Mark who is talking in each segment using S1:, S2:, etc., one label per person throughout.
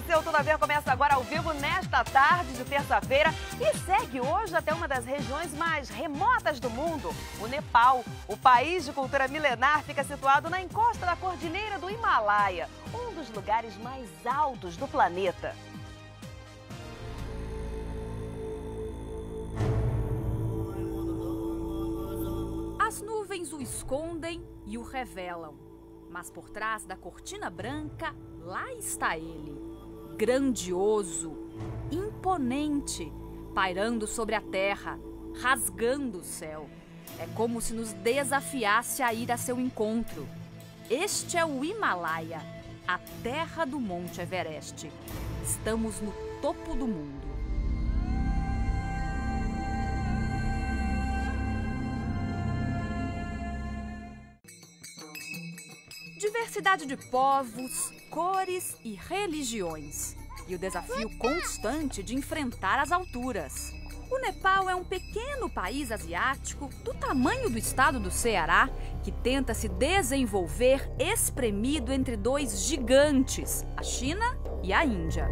S1: você, o Tudo a Ver começa agora ao vivo nesta tarde de terça-feira e segue hoje até uma das regiões mais remotas do mundo, o Nepal. O país de cultura milenar fica situado na encosta da Cordilheira do Himalaia, um dos lugares mais altos do planeta.
S2: As nuvens o escondem e o revelam, mas por trás da cortina branca, lá está ele, grandioso, imponente, pairando sobre a terra, rasgando o céu. É como se nos desafiasse a ir a seu encontro. Este é o Himalaia, a terra do Monte Everest. Estamos no topo do mundo. Diversidade de povos, cores e religiões. E o desafio constante de enfrentar as alturas. O Nepal é um pequeno país asiático do tamanho do estado do Ceará que tenta se desenvolver espremido entre dois gigantes, a China e a Índia.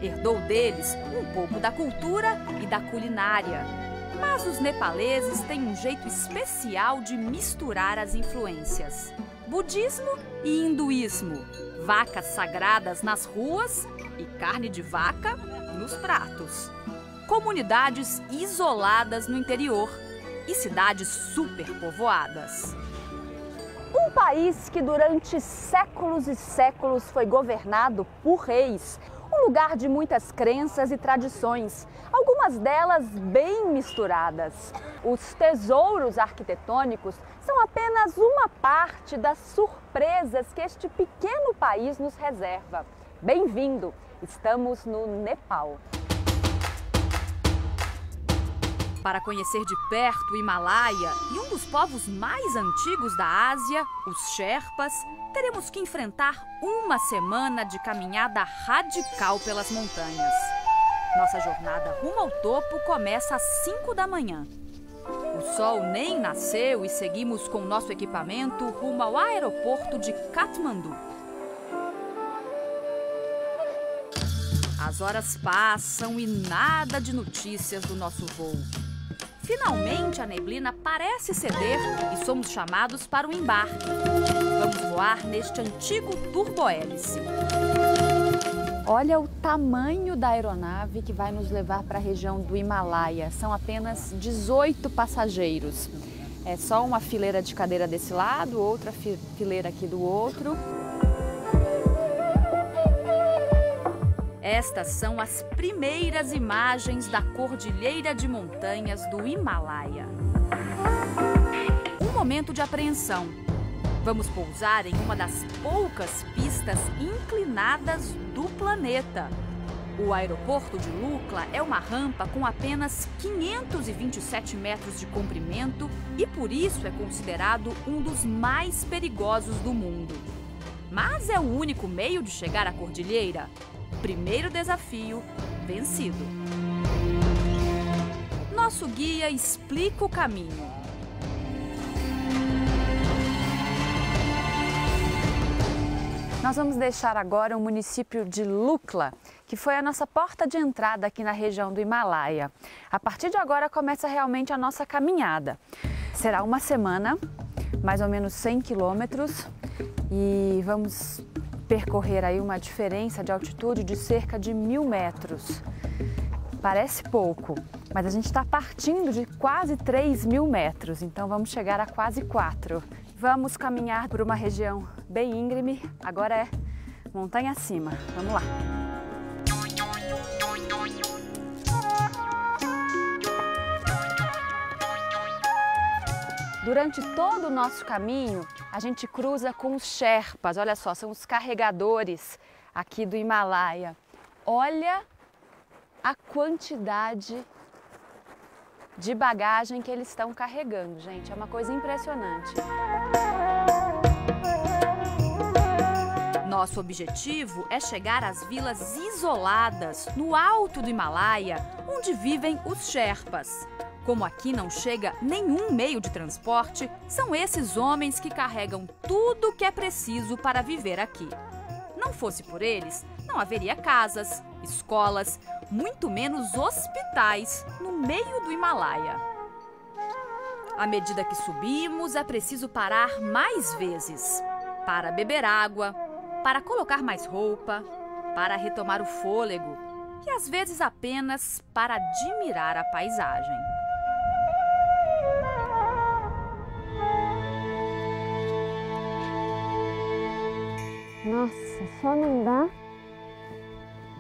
S2: Herdou deles um pouco da cultura e da culinária. Mas os nepaleses têm um jeito especial de misturar as influências. Budismo e hinduísmo, vacas sagradas nas ruas e carne de vaca nos pratos. Comunidades isoladas no interior e cidades superpovoadas.
S3: Um país que durante séculos e séculos foi governado por reis. Um lugar de muitas crenças e tradições, algumas delas bem misturadas. Os tesouros arquitetônicos são apenas uma parte das surpresas que este pequeno país nos reserva. Bem-vindo! Estamos no Nepal.
S2: Para conhecer de perto o Himalaia e um dos povos mais antigos da Ásia, os Sherpas, teremos que enfrentar uma semana de caminhada radical pelas montanhas. Nossa jornada rumo ao topo começa às 5 da manhã. O sol nem nasceu e seguimos com nosso equipamento rumo ao aeroporto de Katmandu. As horas passam e nada de notícias do nosso voo. Finalmente, a neblina parece ceder e somos chamados para o embarque. Vamos voar neste antigo turbohélice.
S3: Olha o tamanho da aeronave que vai nos levar para a região do Himalaia. São apenas 18 passageiros. É só uma fileira de cadeira desse lado, outra fileira aqui do outro.
S2: Estas são as primeiras imagens da cordilheira de montanhas do Himalaia. Um momento de apreensão. Vamos pousar em uma das poucas pistas inclinadas do planeta. O aeroporto de Lukla é uma rampa com apenas 527 metros de comprimento e por isso é considerado um dos mais perigosos do mundo. Mas é o único meio de chegar à cordilheira? Primeiro desafio vencido. Nosso guia explica o caminho.
S3: Nós vamos deixar agora o município de Lukla, que foi a nossa porta de entrada aqui na região do Himalaia. A partir de agora começa realmente a nossa caminhada. Será uma semana, mais ou menos 100 quilômetros, e vamos percorrer aí uma diferença de altitude de cerca de 1000 metros. Parece pouco, mas a gente está partindo de quase 3.000 metros, então vamos chegar a quase 4. Vamos caminhar por uma região bem íngreme, agora é montanha acima. Vamos lá! Durante todo o nosso caminho, a gente cruza com os Sherpas, olha só, são os carregadores aqui do Himalaia. Olha a quantidade de bagagem que eles estão carregando, gente, é uma coisa impressionante.
S2: Nosso objetivo é chegar às vilas isoladas no alto do Himalaia, onde vivem os Sherpas. Como aqui não chega nenhum meio de transporte, são esses homens que carregam tudo o que é preciso para viver aqui. Não fosse por eles, não haveria casas, escolas, muito menos hospitais no meio do Himalaia. À medida que subimos, é preciso parar mais vezes para beber água, para colocar mais roupa, para retomar o fôlego e às vezes apenas para admirar a paisagem.
S4: Nossa, só não dá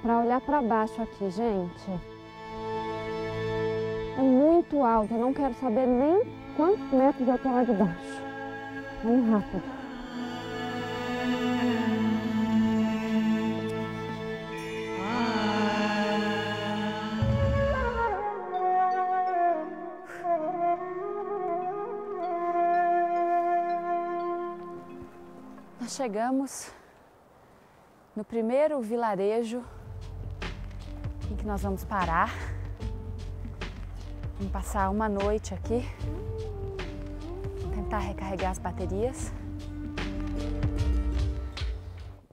S4: para olhar para baixo aqui, gente. É muito alto, eu não quero saber nem quantos metros eu tô lá de baixo. Vamos rápido.
S3: Nós chegamos no primeiro vilarejo em que nós vamos parar. Vamos passar uma noite aqui, tentar recarregar as baterias.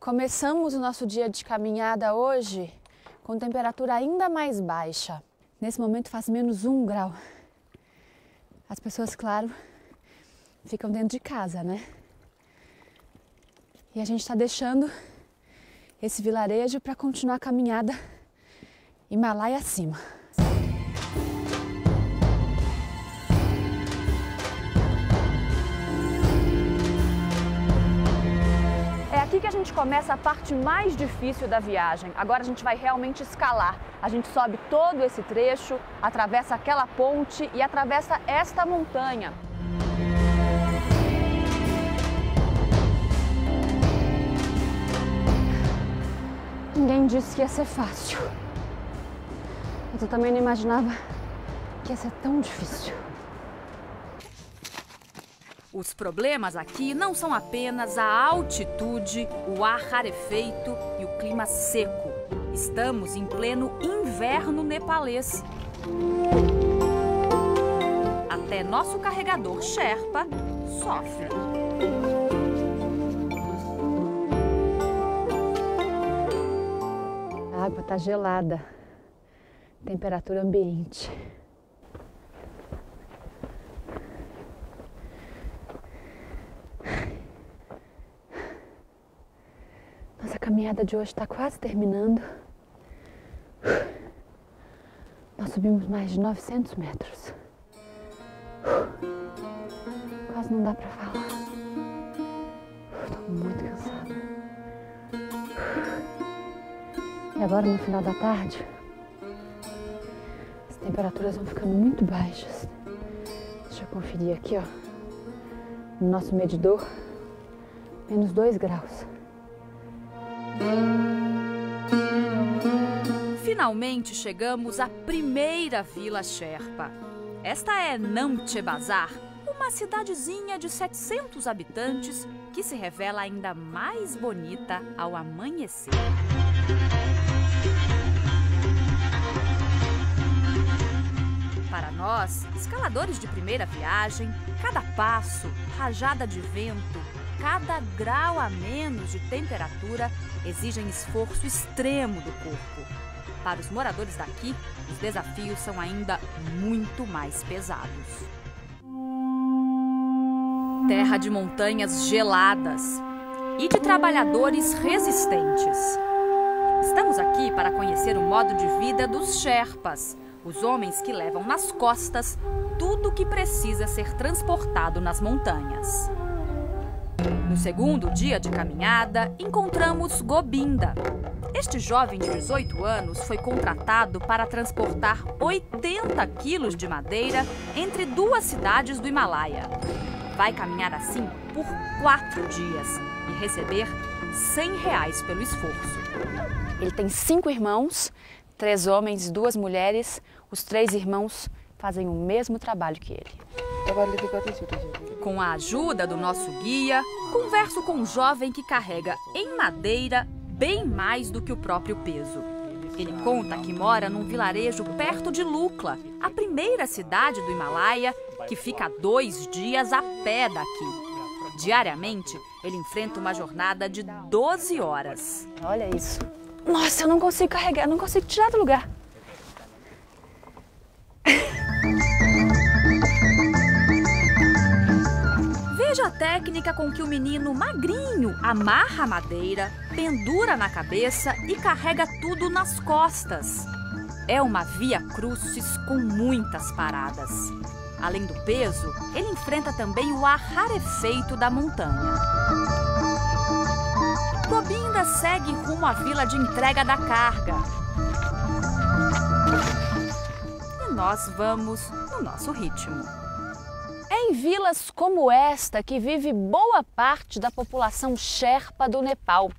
S3: Começamos o nosso dia de caminhada hoje com temperatura ainda mais baixa. Nesse momento faz -1 grau. As pessoas, claro, ficam dentro de casa, né? E a gente está deixando esse vilarejo para continuar a caminhada Himalaia acima. É aqui que a gente começa a parte mais difícil da viagem. Agora a gente vai realmente escalar. A gente sobe todo esse trecho, atravessa aquela ponte e atravessa esta montanha.
S4: Ninguém disse que ia ser fácil. Mas eu também não imaginava que ia ser tão difícil.
S2: Os problemas aqui não são apenas a altitude, o ar rarefeito e o clima seco. Estamos em pleno inverno nepalês. Até nosso carregador Sherpa sofre.
S4: A água está gelada, temperatura ambiente. Nossa caminhada de hoje está quase terminando. Nós subimos mais de 900 metros. Quase não dá para falar. Estou muito cansada. E agora, no final da tarde, as temperaturas vão ficando muito baixas. Deixa eu conferir aqui, ó, no nosso medidor, -2 graus.
S2: Finalmente chegamos à primeira vila Sherpa. Esta é Namche Bazaar, uma cidadezinha de 700 habitantes que se revela ainda mais bonita ao amanhecer. Para nós, escaladores de primeira viagem, cada passo, rajada de vento, cada grau a menos de temperatura exigem esforço extremo do corpo. Para os moradores daqui, os desafios são ainda muito mais pesados. Terra de montanhas geladas e de trabalhadores resistentes. Estamos aqui para conhecer o modo de vida dos Sherpas, os homens que levam nas costas tudo o que precisa ser transportado nas montanhas. No segundo dia de caminhada, encontramos Gobinda. Este jovem de 18 anos foi contratado para transportar 80 quilos de madeira entre 2 cidades do Himalaia. Vai caminhar assim por 4 dias e receber R$100 pelo esforço.
S3: Ele tem 5 irmãos, 3 homens e 2 mulheres. Os 3 irmãos fazem o mesmo trabalho que ele.
S2: Com a ajuda do nosso guia, converso com um jovem que carrega em madeira bem mais do que o próprio peso. Ele conta que mora num vilarejo perto de Lukla, a primeira cidade do Himalaia, que fica a 2 dias a pé daqui. Diariamente, ele enfrenta uma jornada de 12 horas.
S3: Olha isso. Nossa, eu não consigo carregar, não consigo tirar do lugar.
S2: Veja a técnica com que o menino magrinho amarra a madeira, pendura na cabeça e carrega tudo nas costas. É uma via crucis com muitas paradas. Além do peso, ele enfrenta também o rarefeito da montanha. Gobinda segue rumo à vila de entrega da carga. E nós vamos no nosso ritmo.
S3: É em vilas como esta que vive boa parte da população Sherpa do Nepal.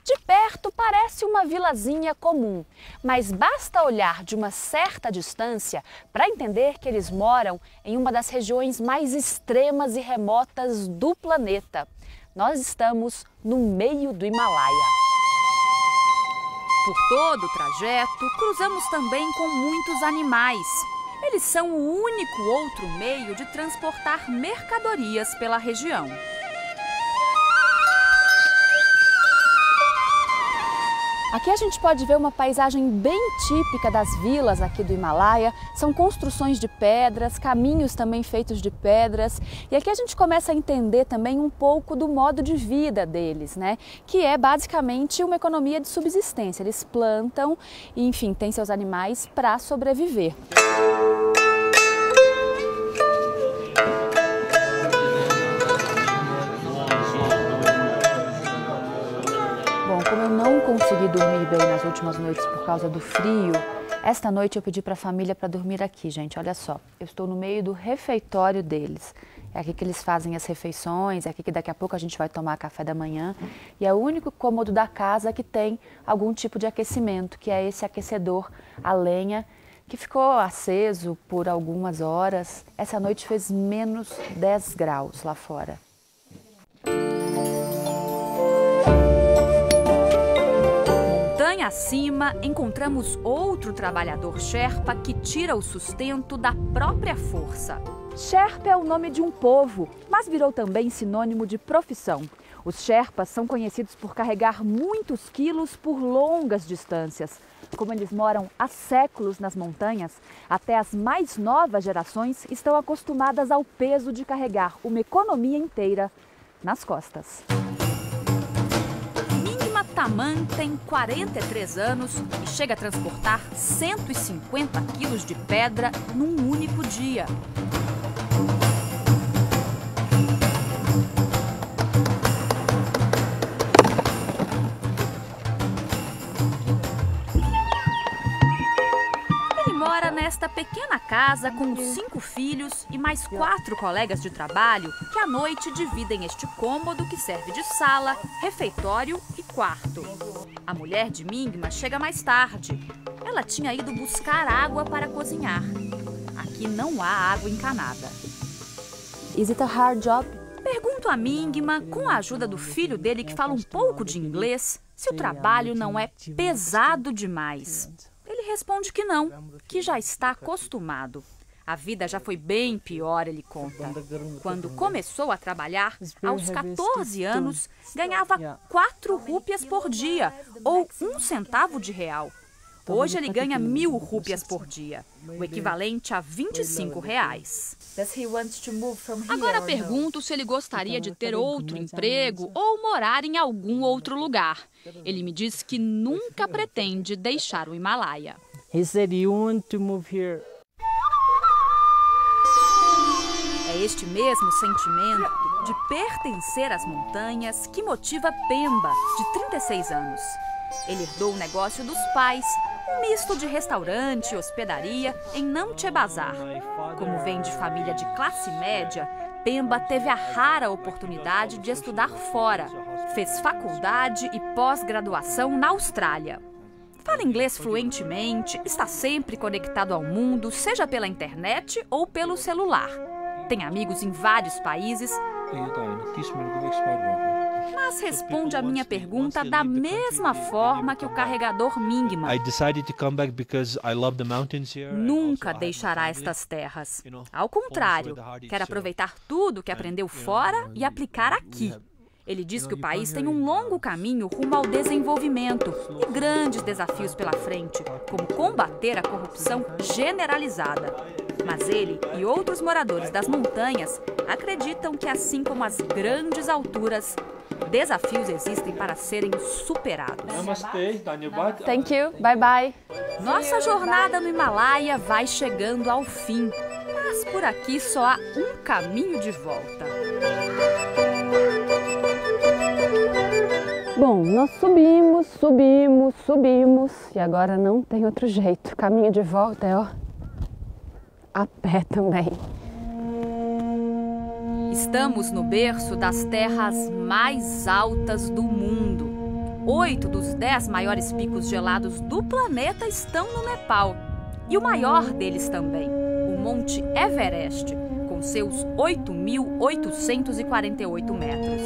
S3: De perto parece uma vilazinha comum, mas basta olhar de uma certa distância para entender que eles moram em uma das regiões mais extremas e remotas do planeta. Nós estamos no meio do Himalaia.
S2: Por todo o trajeto, cruzamos também com muitos animais. Eles são o único outro meio de transportar mercadorias pela região.
S3: Aqui a gente pode ver uma paisagem bem típica das vilas aqui do Himalaia. São construções de pedras, caminhos também feitos de pedras. E aqui a gente começa a entender também um pouco do modo de vida deles, né? Que é basicamente uma economia de subsistência. Eles plantam e, enfim, têm seus animais para sobreviver. Como eu não consegui dormir bem nas últimas noites por causa do frio, esta noite eu pedi para a família para dormir aqui, gente. Olha só, eu estou no meio do refeitório deles. É aqui que eles fazem as refeições, é aqui que daqui a pouco a gente vai tomar café da manhã. E é o único cômodo da casa que tem algum tipo de aquecimento, que é esse aquecedor a lenha, que ficou aceso por algumas horas. Essa noite fez menos 10 graus lá fora.
S2: Acima, encontramos outro trabalhador Sherpa que tira o sustento da própria força.
S3: Sherpa é o nome de um povo, mas virou também sinônimo de profissão. Os Sherpas são conhecidos por carregar muitos quilos por longas distâncias. Como eles moram há séculos nas montanhas, até as mais novas gerações estão acostumadas ao peso de carregar uma economia inteira nas costas.
S2: Taman tem 43 anos e chega a transportar 150 quilos de pedra num único dia. Ele mora nesta pequena casa com 5 filhos e mais 4 colegas de trabalho que à noite dividem este cômodo que serve de sala, refeitório e quarto. A mulher de Mingma chega mais tarde. Ela tinha ido buscar água para cozinhar. Aqui não há água encanada.
S3: Is it a hard job?
S2: Pergunto a Mingma, com a ajuda do filho dele que fala um pouco de inglês, se o trabalho não é pesado demais. Ele responde que não, que já está acostumado. A vida já foi bem pior, ele conta. Quando começou a trabalhar, aos 14 anos, ganhava 4 rúpias por dia, ou 1 centavo de real. Hoje ele ganha 1000 rúpias por dia, o equivalente a 25 reais.
S5: Agora pergunto se ele gostaria de ter outro emprego ou morar em algum outro lugar. Ele me disse que nunca pretende deixar o Himalaia.
S6: He said he wanted to move here.
S2: É este mesmo sentimento de pertencer às montanhas que motiva Pemba, de 36 anos. Ele herdou o negócio dos pais, um misto de restaurante e hospedaria em Namche Bazar. Como vem de família de classe média, Pemba teve a rara oportunidade de estudar fora. Fez faculdade e pós-graduação na Austrália. Fala inglês fluentemente, está sempre conectado ao mundo, seja pela internet ou pelo celular. Tem amigos em vários países mas responde a minha pergunta da mesma forma que o carregador Mingma. Nunca deixará estas terras. Ao contrário, quer aproveitar tudo que aprendeu fora e aplicar aqui. Ele diz que o país tem um longo caminho rumo ao desenvolvimento e grandes desafios pela frente, como combater a corrupção generalizada. Mas ele e outros moradores das montanhas acreditam que, assim como as grandes alturas, desafios existem para serem superados.
S4: Thank you. Bye bye.
S2: Nossa jornada no Himalaia vai chegando ao fim, mas por aqui só há um caminho de volta.
S4: Bom, nós subimos e agora não tem outro jeito. O caminho de volta é, a pé também.
S2: Estamos no berço das terras mais altas do mundo. 8 dos 10 maiores picos gelados do planeta estão no Nepal. E o maior deles também, o Monte Everest, com seus 8.848 metros.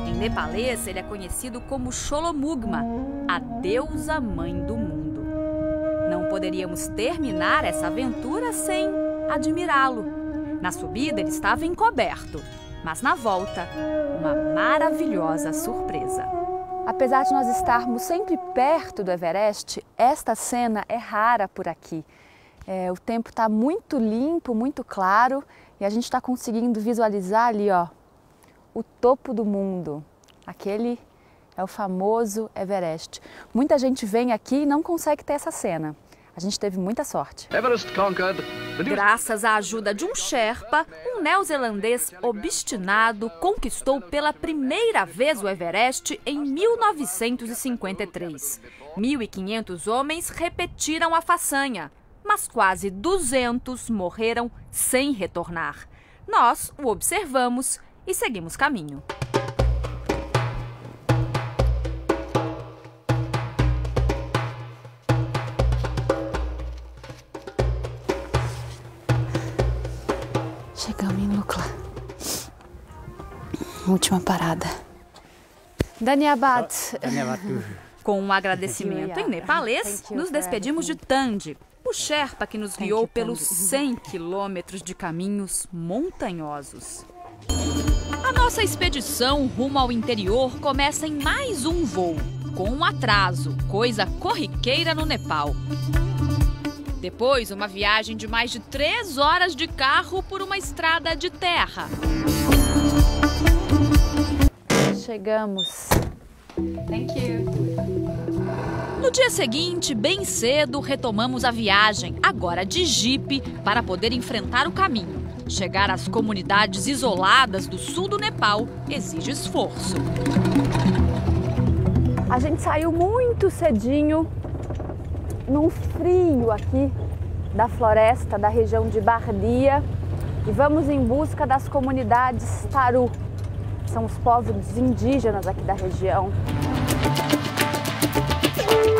S2: Em nepalês, ele é conhecido como Cholomugma, a deusa mãe do mundo. Não poderíamos terminar essa aventura sem admirá-lo. Na subida, ele estava encoberto, mas na volta, uma maravilhosa surpresa.
S3: Apesar de nós estarmos sempre perto do Everest, esta cena é rara por aqui. O tempo está muito limpo, muito claro, e a gente está conseguindo visualizar ali, o topo do mundo. Aquele é o famoso Everest. Muita gente vem aqui e não consegue ter essa cena. A gente teve muita sorte.
S2: Graças à ajuda de um Sherpa, um neozelandês obstinado conquistou pela primeira vez o Everest em 1953. 1.500 homens repetiram a façanha, mas quase 200 morreram sem retornar. Nós o observamos e seguimos caminho.
S4: Chegamos em Lukla. Última parada.
S3: Dhanyabad.
S2: Com um agradecimento em nepalês, nos despedimos de Tandi, o Sherpa que nos guiou pelos 100 quilômetros de caminhos montanhosos.
S5: A nossa expedição rumo ao interior começa em mais um voo, com um atraso, coisa corriqueira no Nepal. Depois, uma viagem de mais de 3 horas de carro por uma estrada de terra.
S3: Chegamos. Thank you.
S5: No dia seguinte, bem cedo, retomamos a viagem, agora de jipe, para poder enfrentar o caminho. Chegar às comunidades isoladas do sul do Nepal exige esforço.
S3: A gente saiu muito cedinho, num frio aqui da floresta da região de Bardia, e vamos em busca das comunidades Taru. São os povos indígenas aqui da região.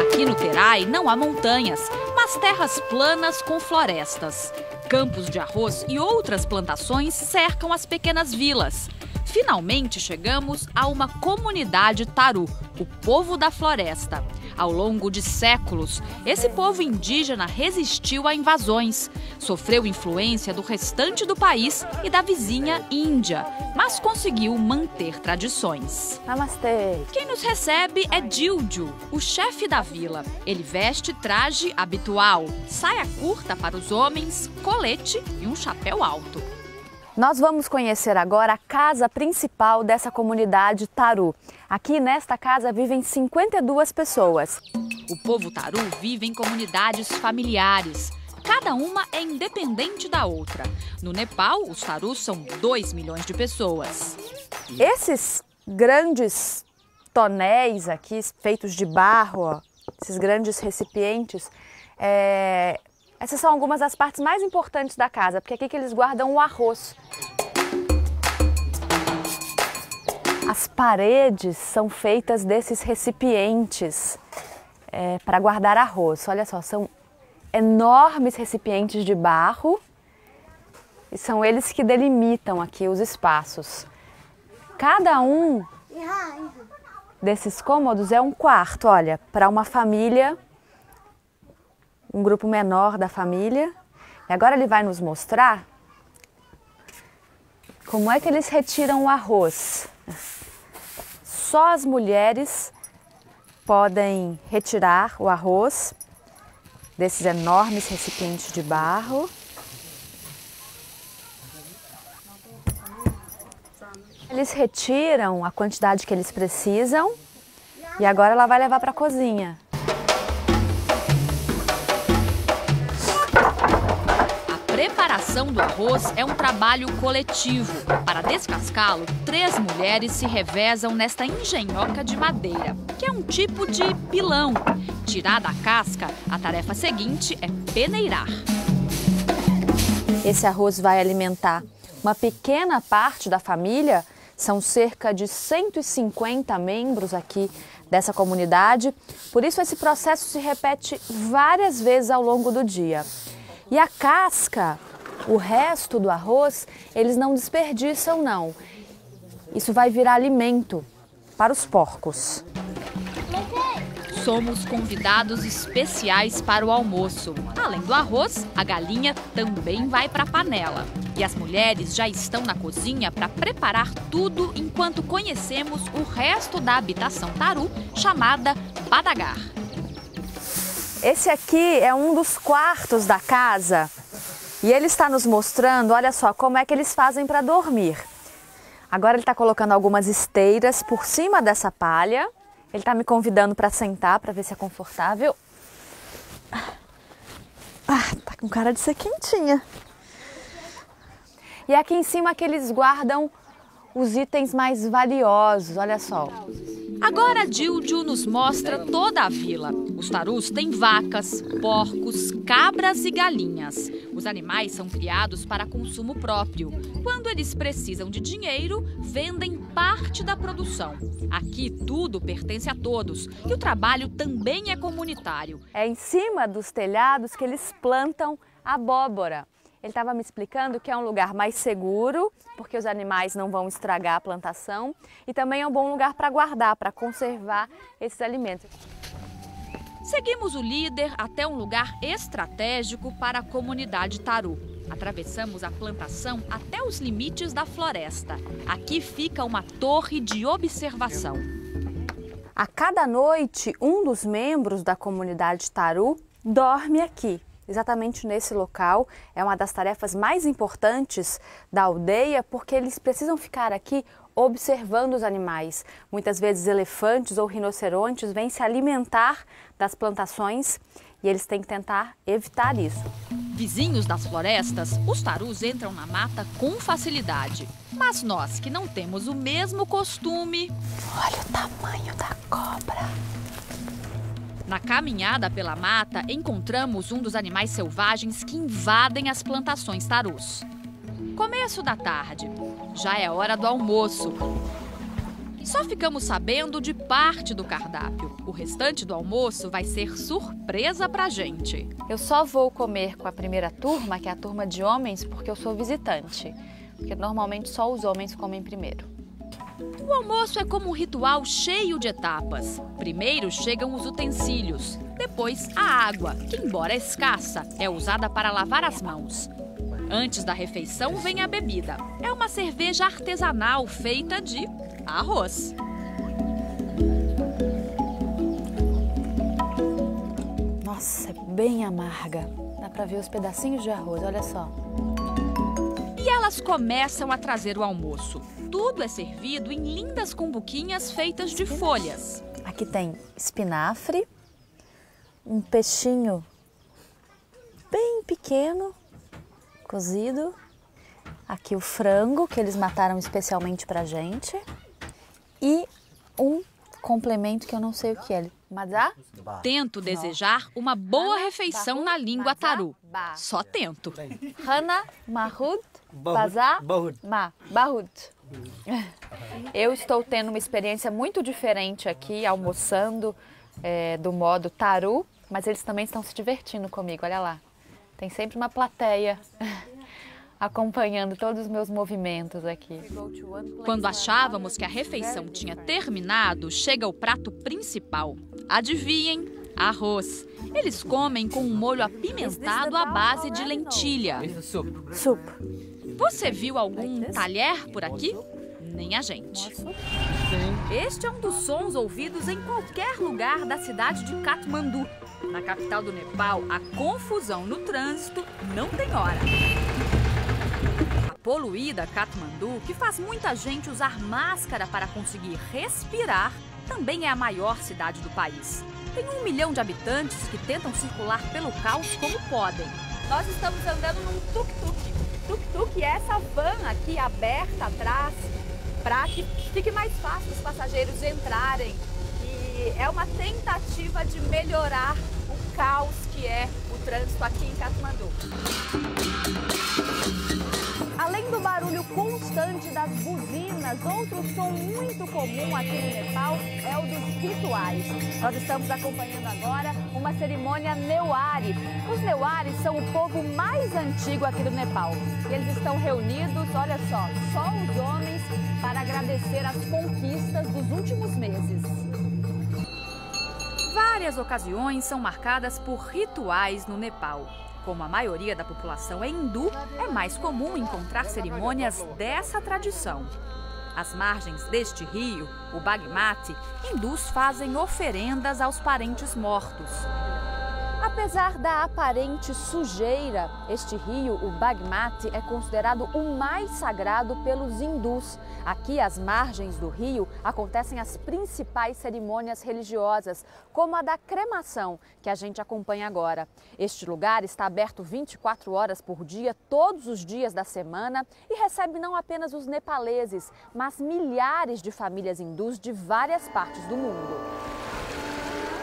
S5: Aqui no Terai não há montanhas, mas terras planas com florestas. Campos de arroz e outras plantações cercam as pequenas vilas. Finalmente chegamos a uma comunidade Taru, o povo da floresta. Ao longo de séculos, esse povo indígena resistiu a invasões, sofreu influência do restante do país e da vizinha Índia, mas conseguiu manter tradições.
S3: Namastê!
S5: Quem nos recebe é Dilju, o chefe da vila. Ele veste traje habitual, saia curta para os homens, colete e um chapéu alto.
S3: Nós vamos conhecer agora a casa principal dessa comunidade Taru. Aqui nesta casa vivem 52 pessoas.
S5: O povo Taru vive em comunidades familiares. Cada uma é independente da outra. No Nepal, os Tarus são 2 milhões de pessoas.
S3: Esses grandes tonéis aqui, feitos de barro, esses grandes recipientes, essas são algumas das partes mais importantes da casa, porque é aqui que eles guardam o arroz. As paredes são feitas desses recipientes para guardar arroz. Olha só, são enormes recipientes de barro e são eles que delimitam aqui os espaços. Cada um desses cômodos é um quarto, olha, para uma família, um grupo menor da família. E agora ele vai nos mostrar como é que eles retiram o arroz. Só as mulheres podem retirar o arroz desses enormes recipientes de barro. Eles retiram a quantidade que eles precisam e agora ela vai levar para a cozinha.
S5: A preparação do arroz é um trabalho coletivo. Para descascá-lo, 3 mulheres se revezam nesta engenhoca de madeira, que é um tipo de pilão. Tirada a casca, a tarefa seguinte é peneirar.
S3: Esse arroz vai alimentar uma pequena parte da família. São cerca de 150 membros aqui dessa comunidade. Por isso esse processo se repete várias vezes ao longo do dia. E a casca, o resto do arroz, eles não desperdiçam não. Isso vai virar alimento para os porcos.
S5: Somos convidados especiais para o almoço. Além do arroz, a galinha também vai para a panela. E as mulheres já estão na cozinha para preparar tudo enquanto conhecemos o resto da habitação taru, chamada Badagar.
S3: Esse aqui é um dos quartos da casa e ele está nos mostrando, olha só, como é que eles fazem para dormir. Agora ele está colocando algumas esteiras por cima dessa palha. Ele está me convidando para sentar, para ver se é confortável. Tá com cara de ser quentinha. E aqui em cima que eles guardam os itens mais valiosos, olha só.
S5: Agora Dildio nos mostra toda a vila. Os tarus têm vacas, porcos, cabras e galinhas. Os animais são criados para consumo próprio. Quando eles precisam de dinheiro, vendem parte da produção. Aqui tudo pertence a todos e o trabalho também é comunitário.
S3: É em cima dos telhados que eles plantam abóbora. Ele estava me explicando que é um lugar mais seguro, porque os animais não vão estragar a plantação, e também é um bom lugar para guardar, para conservar esses alimentos.
S5: Seguimos o líder até um lugar estratégico para a comunidade taru. Atravessamos a plantação até os limites da floresta. Aqui fica uma torre de observação.
S3: A cada noite, um dos membros da comunidade taru dorme aqui. Exatamente nesse local, é uma das tarefas mais importantes da aldeia, porque eles precisam ficar aqui observando os animais. Muitas vezes elefantes ou rinocerontes vêm se alimentar das plantações e eles têm que tentar evitar isso.
S5: Vizinhos das florestas, os tarus entram na mata com facilidade. Mas nós que não temos o mesmo costume...
S3: Olha o tamanho da cobra!
S5: Na caminhada pela mata, encontramos um dos animais selvagens que invadem as plantações tarus. Começo da tarde. Já é hora do almoço. Só ficamos sabendo de parte do cardápio. O restante do almoço vai ser surpresa pra gente.
S3: Eu só vou comer com a primeira turma, que é a turma de homens, porque eu sou visitante. Porque normalmente só os homens comem primeiro.
S5: O almoço é como um ritual cheio de etapas. Primeiro chegam os utensílios, depois a água, que embora escassa, é usada para lavar as mãos. Antes da refeição vem a bebida. É uma cerveja artesanal feita de arroz.
S3: Nossa, é bem amarga. Dá para ver os pedacinhos de arroz, olha só.
S5: E elas começam a trazer o almoço. Tudo é servido em lindas cumbuquinhas feitas de folhas.
S3: Aqui tem espinafre, um peixinho bem pequeno, cozido. Aqui o frango, que eles mataram especialmente pra gente. E um complemento que eu não sei o que é. Mazá?
S5: Tento desejar uma boa refeição na língua taru. Só tento.
S3: Hana, Mahud, Bazá, Ma, Bahud. Eu estou tendo uma experiência muito diferente aqui, almoçando do modo taru, mas eles também estão se divertindo comigo, olha lá. Tem sempre uma plateia acompanhando todos os meus movimentos aqui.
S5: Quando achávamos que a refeição tinha terminado, chega o prato principal. Adivinhem? Arroz. Eles comem com um molho apimentado à base de lentilha.
S3: Soup.
S5: Você viu algum talher por aqui? Nem a gente.
S2: Este é um dos sons ouvidos em qualquer lugar da cidade de Katmandu. Na capital do Nepal, a confusão no trânsito não tem hora. A poluída Katmandu, que faz muita gente usar máscara para conseguir respirar, também é a maior cidade do país. Tem 1 milhão de habitantes que tentam circular pelo caos como podem.
S3: Nós estamos andando num tuk-tuk. Tuk-tuk é essa van aqui aberta atrás, para que fique mais fácil os passageiros entrarem. E é uma tentativa de melhorar o caos que é o trânsito aqui em Katmandu. Além do barulho constante das buzinas, outro som muito comum aqui no Nepal é o dos rituais. Nós estamos acompanhando agora uma cerimônia Newari. Os Newaris são o povo mais antigo aqui do Nepal. E eles estão reunidos, olha só os homens, para agradecer as conquistas dos últimos meses.
S2: Várias ocasiões são marcadas por rituais no Nepal. Como a maioria da população é hindu, é mais comum encontrar cerimônias dessa tradição. Às margens deste rio, o Bagmati, hindus fazem oferendas aos parentes mortos.
S3: Apesar da aparente sujeira, este rio, o Bagmati, é considerado o mais sagrado pelos hindus. Aqui, às margens do rio, acontecem as principais cerimônias religiosas, como a da cremação, que a gente acompanha agora. Este lugar está aberto 24 horas por dia, todos os dias da semana, e recebe não apenas os nepaleses, mas milhares de famílias hindus de várias partes do mundo.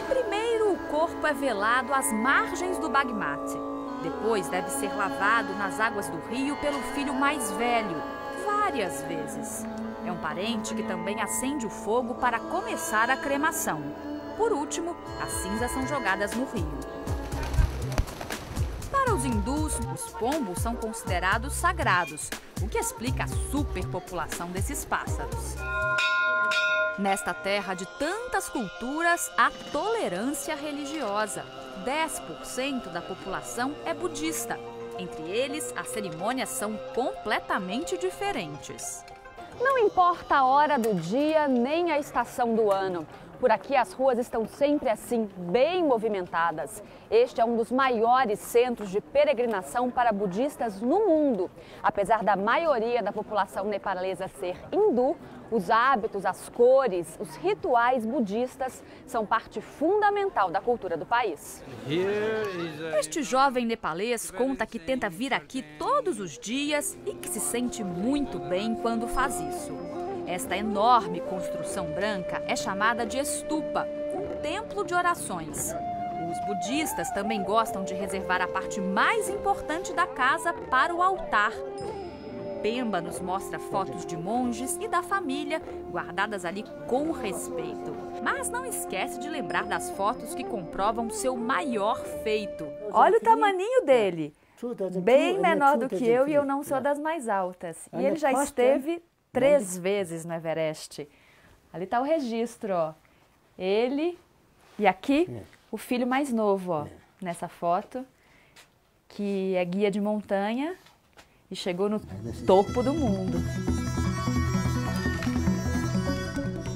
S2: Primeiro, o corpo é velado às margens do Bagmati. Depois, deve ser lavado nas águas do rio pelo filho mais velho, várias vezes. É um parente que também acende o fogo para começar a cremação. Por último, as cinzas são jogadas no rio. Para os hindus, os pombos são considerados sagrados, o que explica a superpopulação desses pássaros. Nesta terra de tantas culturas, há tolerância religiosa. 10% da população é budista. Entre eles, as cerimônias são completamente diferentes.
S3: Não importa a hora do dia nem a estação do ano. Por aqui as ruas estão sempre assim, bem movimentadas. Este é um dos maiores centros de peregrinação para budistas no mundo. Apesar da maioria da população nepalesa ser hindu, os hábitos, as cores, os rituais budistas são parte fundamental da cultura do país.
S2: Este jovem nepalês conta que tenta vir aqui todos os dias e que se sente muito bem quando faz isso. Esta enorme construção branca é chamada de stupa, um templo de orações. Os budistas também gostam de reservar a parte mais importante da casa para o altar. Pemba nos mostra fotos de monges e da família guardadas ali com respeito. Mas não esquece de lembrar das fotos que comprovam seu maior feito.
S3: Olha o tamaninho dele, bem menor do que eu e eu não sou das mais altas. E ele já esteve 3 vezes no Everest. Ali está o registro, ó. Ele e aqui o filho mais novo, ó, nessa foto, que é guia de montanha e chegou no topo do mundo.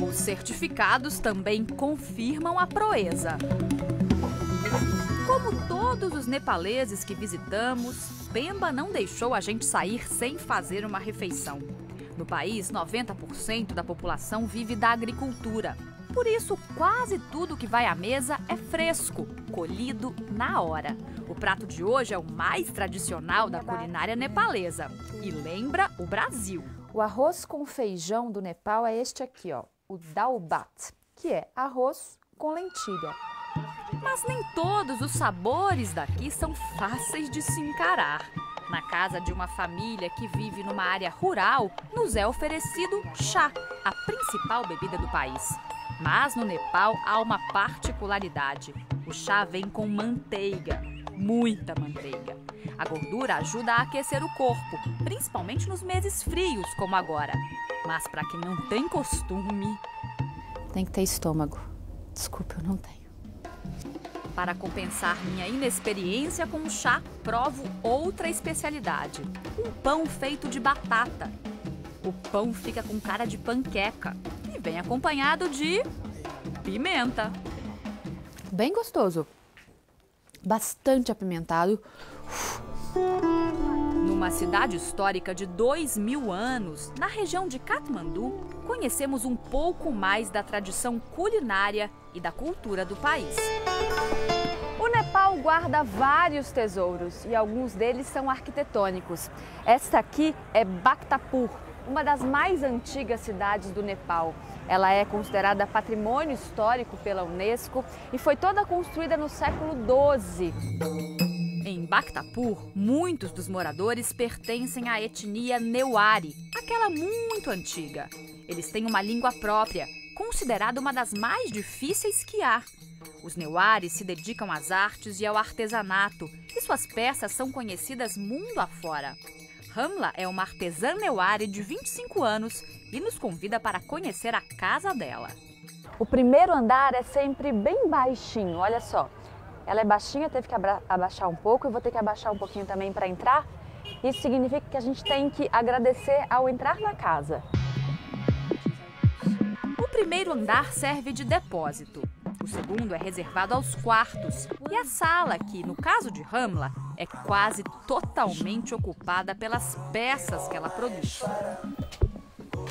S2: Os certificados também confirmam a proeza. Como todos os nepaleses que visitamos, Pemba não deixou a gente sair sem fazer uma refeição. No país, 90% da população vive da agricultura. Por isso, quase tudo que vai à mesa é fresco, colhido na hora. O prato de hoje é o mais tradicional da culinária nepalesa e lembra o Brasil.
S3: O arroz com feijão do Nepal é este aqui, ó, o dal bhat, que é arroz com lentilha.
S2: Mas nem todos os sabores daqui são fáceis de se encarar. Na casa de uma família que vive numa área rural, nos é oferecido chá, a principal bebida do país. Mas no Nepal há uma particularidade. O chá vem com manteiga. muita manteiga. A gordura ajuda a aquecer o corpo, principalmente nos meses frios, como agora. Mas para quem não tem costume...
S4: Tem que ter estômago. Desculpa, eu não tenho.
S2: Para compensar minha inexperiência com o chá, provo outra especialidade. Um pão feito de batata. O pão fica com cara de panqueca e vem acompanhado de pimenta.
S3: Bem gostoso. Bastante apimentado.
S2: Numa cidade histórica de 2000 anos, na região de Katmandu, conhecemos um pouco mais da tradição culinária e da cultura do país.
S3: O Nepal guarda vários tesouros e alguns deles são arquitetônicos. Esta aqui é Bhaktapur, uma das mais antigas cidades do Nepal. Ela é considerada patrimônio histórico pela Unesco e foi toda construída no século XII.
S2: Em Bhaktapur, muitos dos moradores pertencem à etnia Newari, aquela muito antiga. Eles têm uma língua própria, considerada uma das mais difíceis que há. Os Newaris se dedicam às artes e ao artesanato, e suas peças são conhecidas mundo afora. Ramla é uma artesã Newari de 25 anos e nos convida para conhecer a casa dela.
S3: O primeiro andar é sempre bem baixinho, olha só. Ela é baixinha, teve que abaixar um pouco, eu vou ter que abaixar um pouquinho também para entrar. Isso significa que a gente tem que agradecer ao entrar na casa.
S2: O primeiro andar serve de depósito. O segundo é reservado aos quartos. E a sala, que no caso de Ramla, é quase totalmente ocupada pelas peças que ela produz.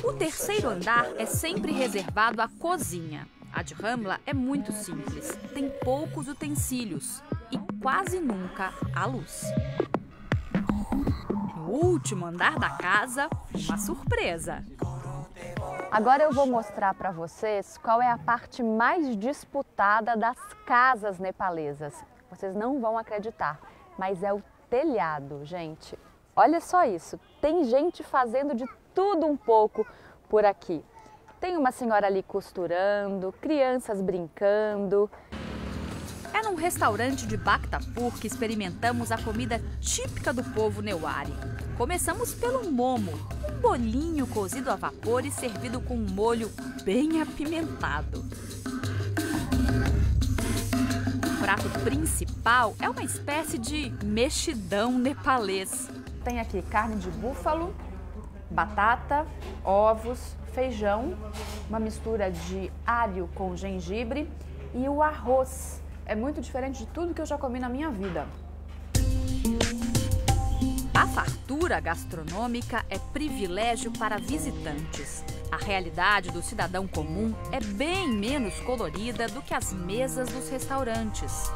S2: O terceiro andar é sempre reservado à cozinha. A de Ramla é muito simples, tem poucos utensílios e quase nunca há luz. No último andar da casa, uma surpresa.
S3: Agora eu vou mostrar para vocês qual é a parte mais disputada das casas nepalesas. Vocês não vão acreditar, mas é o telhado, gente. Olha só isso, tem gente fazendo de tudo um pouco por aqui. Tem uma senhora ali costurando, crianças brincando.
S2: É num restaurante de Bhaktapur que experimentamos a comida típica do povo Newari. Começamos pelo momo, um bolinho cozido a vapor e servido com um molho bem apimentado. O prato principal é uma espécie de mexidão nepalês.
S3: Tem aqui carne de búfalo, batata, ovos, feijão, uma mistura de alho com gengibre e o arroz. É muito diferente de tudo que eu já comi na minha vida.
S2: A fartura gastronômica é privilégio para visitantes. A realidade do cidadão comum é bem menos colorida do que as mesas dos restaurantes.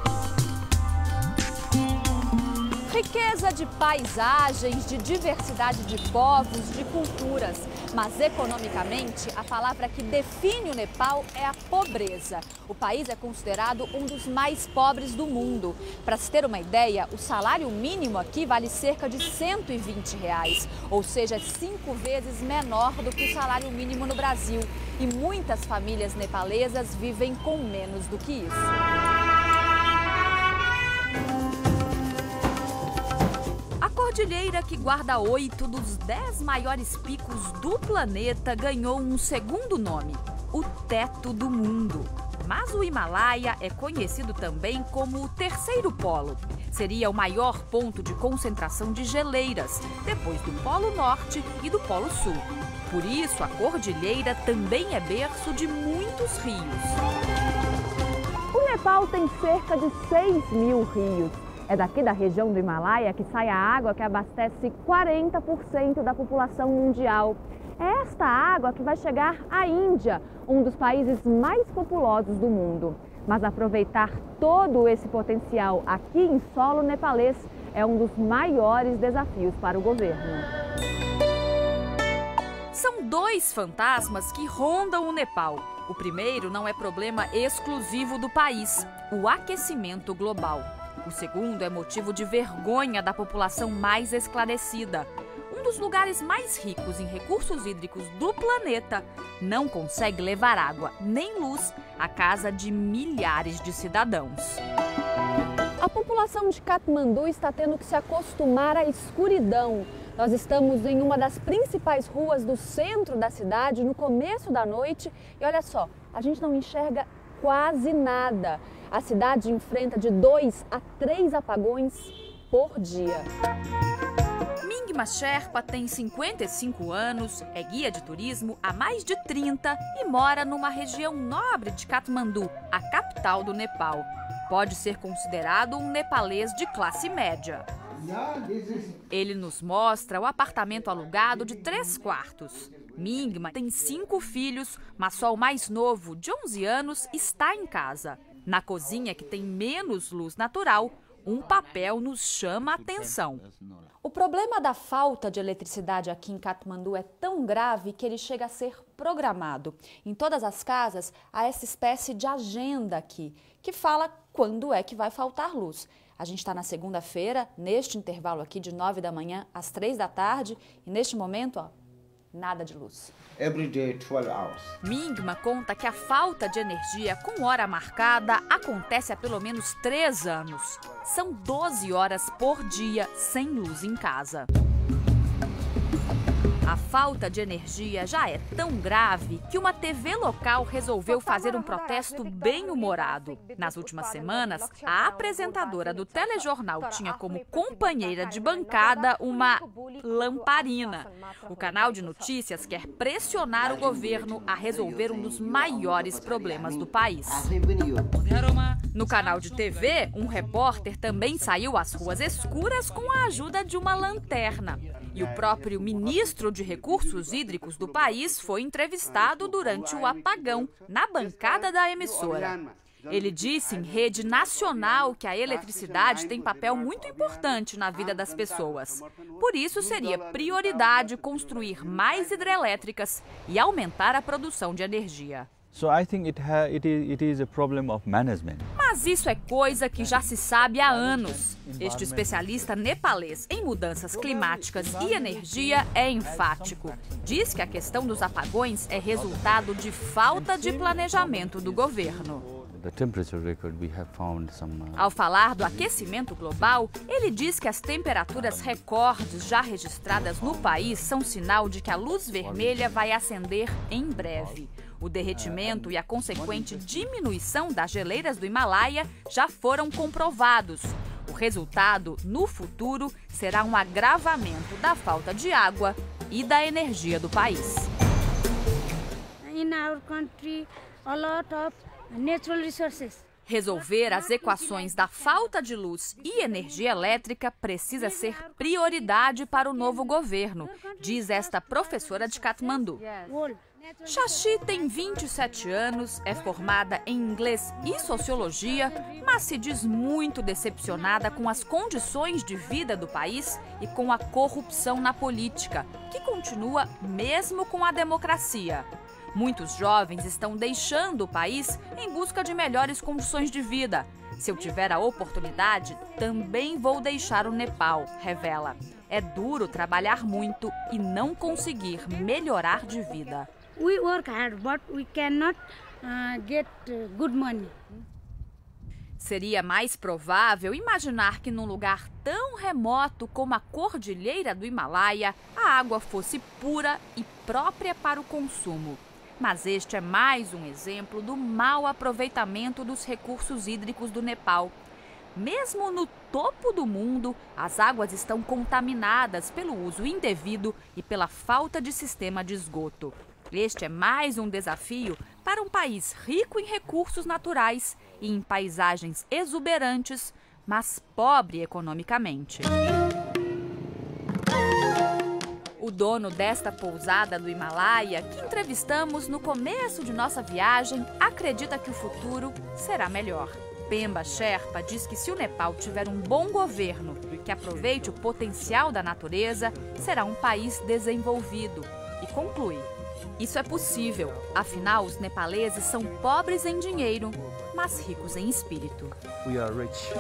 S5: Riqueza de paisagens, de diversidade de povos, de culturas. Mas economicamente, a palavra que define o Nepal é a pobreza. O país é considerado um dos mais pobres do mundo. Para se ter uma ideia, o salário mínimo aqui vale cerca de R$120, ou seja, 5 vezes menor do que o salário mínimo no Brasil. E muitas famílias nepalesas vivem com menos do que isso.
S2: A cordilheira, que guarda 8 dos 10 maiores picos do planeta, ganhou um segundo nome, o Teto do Mundo. Mas o Himalaia é conhecido também como o terceiro polo. Seria o maior ponto de concentração de geleiras, depois do Polo Norte e do Polo Sul. Por isso, a cordilheira também é berço de muitos rios.
S3: O Nepal tem cerca de 6.000 rios. É daqui da região do Himalaia que sai a água que abastece 40% da população mundial. É esta água que vai chegar à Índia, um dos países mais populosos do mundo. Mas aproveitar todo esse potencial aqui em solo nepalês é um dos maiores desafios para o governo.
S2: São 2 fantasmas que rondam o Nepal. O primeiro não é problema exclusivo do país, o aquecimento global. O segundo é motivo de vergonha da população mais esclarecida. Um dos lugares mais ricos em recursos hídricos do planeta não consegue levar água nem luz à casa de milhares de cidadãos.
S4: A população de Katmandu está tendo que se acostumar à escuridão. Nós estamos em uma das principais ruas do centro da cidade, no começo da noite, e olha só, a gente não enxerga quase nada. A cidade enfrenta de 2 a 3 apagões por dia.
S2: Mingma Sherpa tem 55 anos, é guia de turismo há mais de 30 e mora numa região nobre de Katmandu, a capital do Nepal. Pode ser considerado um nepalês de classe média. Ele nos mostra o apartamento alugado de 3 quartos. Mingma tem 5 filhos, mas só o mais novo, de 11 anos, está em casa. Na cozinha, que tem menos luz natural, um papel nos chama a atenção.
S3: O problema da falta de eletricidade aqui em Katmandu é tão grave que ele chega a ser programado. Em todas as casas há essa espécie de agenda aqui, que fala quando é que vai faltar luz. A gente está na segunda-feira, neste intervalo aqui de 9 da manhã às 3 da tarde, e neste momento, ó, nada de luz.
S7: Every day, 12 hours.
S2: Mingma conta que a falta de energia com hora marcada acontece há pelo menos 3 anos. São 12 horas por dia sem luz em casa. A falta de energia já é tão grave que uma TV local resolveu fazer um protesto bem-humorado. Nas últimas semanas, a apresentadora do telejornal tinha como companheira de bancada uma lamparina. O canal de notícias quer pressionar o governo a resolver um dos maiores problemas do país. No canal de TV, um repórter também saiu às ruas escuras com a ajuda de uma lanterna. E o próprio ministro de Recursos Hídricos do país foi entrevistado durante o apagão na bancada da emissora. Ele disse em rede nacional que a eletricidade tem papel muito importante na vida das pessoas. Por isso, seria prioridade construir mais hidrelétricas e aumentar a produção de energia.
S8: So I think it is a problem of management.
S2: Mas isso é coisa que já se sabe há anos. Este especialista nepalês em mudanças climáticas e energia é enfático. Diz que a questão dos apagões é resultado de falta de planejamento do governo. Ao falar do aquecimento global, ele diz que as temperaturas recordes já registradas no país são sinal de que a luz vermelha vai acender em breve. O derretimento e a consequente diminuição das geleiras do Himalaia já foram comprovados. O resultado, no futuro, será um agravamento da falta de água e da energia do país.
S9: In our country, a lot of natural resources.
S2: Resolver as equações da falta de luz e energia elétrica precisa ser prioridade para o novo governo, diz esta professora de Katmandu. Shashi tem 27 anos, é formada em inglês e sociologia, mas se diz muito decepcionada com as condições de vida do país e com a corrupção na política, que continua mesmo com a democracia. Muitos jovens estão deixando o país em busca de melhores condições de vida. Se eu tiver a oportunidade, também vou deixar o Nepal, revela. É duro trabalhar muito e não conseguir melhorar de vida.
S9: We work hard, but we cannot get good money.
S2: Seria mais provável imaginar que num lugar tão remoto como a Cordilheira do Himalaia, a água fosse pura e própria para o consumo. Mas este é mais um exemplo do mau aproveitamento dos recursos hídricos do Nepal. Mesmo no topo do mundo, as águas estão contaminadas pelo uso indevido e pela falta de sistema de esgoto. Este é mais um desafio para um país rico em recursos naturais e em paisagens exuberantes, mas pobre economicamente. O dono desta pousada do Himalaia, que entrevistamos no começo de nossa viagem, acredita que o futuro será melhor. Pemba Sherpa diz que se o Nepal tiver um bom governo que aproveite o potencial da natureza, será um país desenvolvido. E conclui: isso é possível, afinal os nepaleses são pobres em dinheiro, mas ricos em espírito.
S8: We are rich.